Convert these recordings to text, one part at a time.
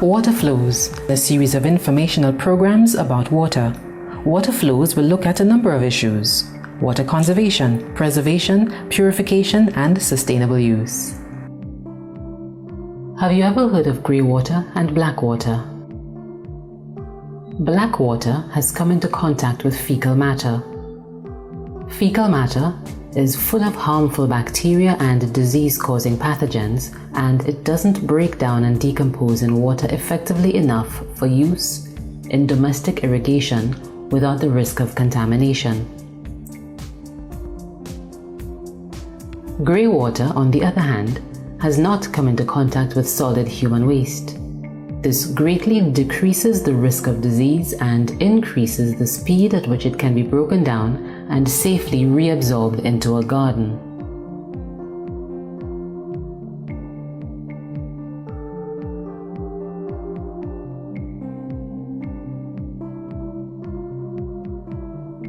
Water Flows, a series of informational programs about water. Water Flows will look at a number of issues: water conservation, preservation, purification, and sustainable use. Have you ever heard of grey water and black water? Black water has come into contact with fecal matter. Fecal matter is full of harmful bacteria and disease-causing pathogens, and it doesn't break down and decompose in water effectively enough for use in domestic irrigation without the risk of contamination. Grey water, on the other hand, has not come into contact with solid human waste. This greatly decreases the risk of disease and increases the speed at which it can be broken down and safely reabsorbed into a garden.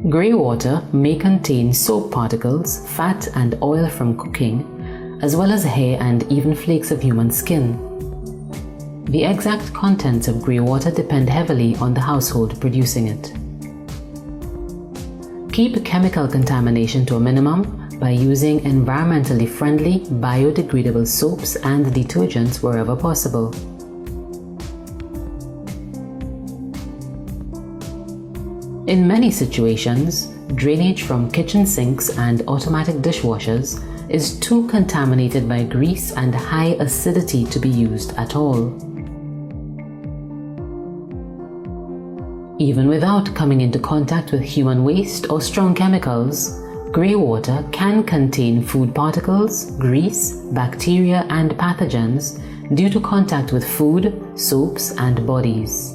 Grey water may contain soap particles, fat and oil from cooking, as well as hair and even flakes of human skin. The exact contents of grey water depend heavily on the household producing it. Keep chemical contamination to a minimum by using environmentally friendly, biodegradable soaps and detergents wherever possible. In many situations, drainage from kitchen sinks and automatic dishwashers is too contaminated by grease and high acidity to be used at all. Even without coming into contact with human waste or strong chemicals, grey water can contain food particles, grease, bacteria and pathogens due to contact with food, soaps and bodies.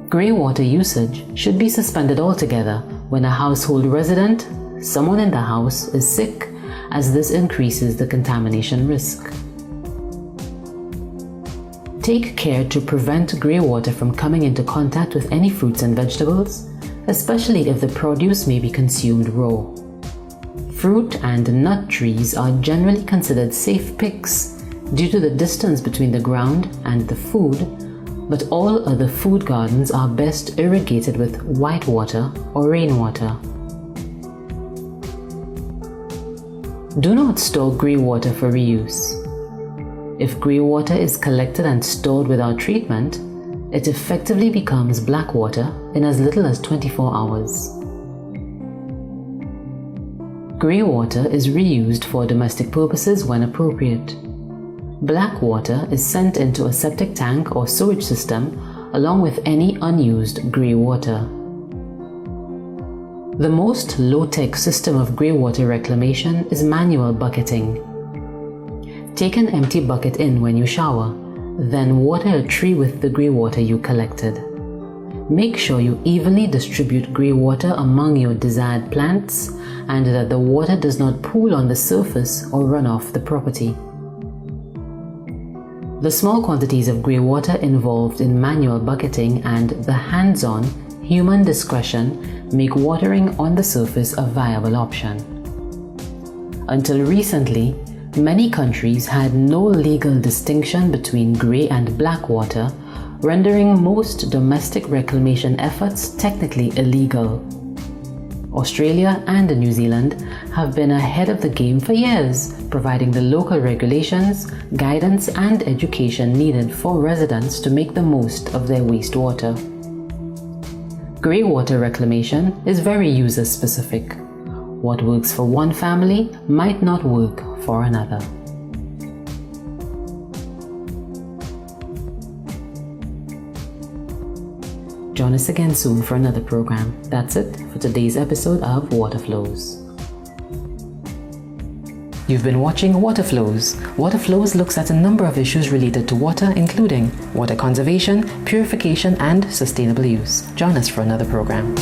Grey water usage should be suspended altogether when a household resident, someone in the house, is sick, as this increases the contamination risk. Take care to prevent grey water from coming into contact with any fruits and vegetables, especially if the produce may be consumed raw. Fruit and nut trees are generally considered safe picks due to the distance between the ground and the food, but all other food gardens are best irrigated with white water or rainwater. Do not store grey water for reuse. If grey water is collected and stored without treatment, it effectively becomes black water in as little as 24 hours. Grey water is reused for domestic purposes when appropriate. Black water is sent into a septic tank or sewage system along with any unused grey water. The most low-tech system of grey water reclamation is manual bucketing. Take an empty bucket in when you shower, then water a tree with the grey water you collected. Make sure you evenly distribute grey water among your desired plants and that the water does not pool on the surface or run off the property. The small quantities of grey water involved in manual bucketing and the hands-on, human discretion make watering on the surface a viable option. Until recently, many countries had no legal distinction between grey and black water, rendering most domestic reclamation efforts technically illegal. Australia and New Zealand have been ahead of the game for years, providing the local regulations, guidance and education needed for residents to make the most of their wastewater. Grey water reclamation is very user-specific. What works for one family might not work for another. Join us again soon for another program. That's it for today's episode of Water Flows. You've been watching Water Flows. Water Flows looks at a number of issues related to water, including water conservation, purification, and sustainable use. Join us for another program.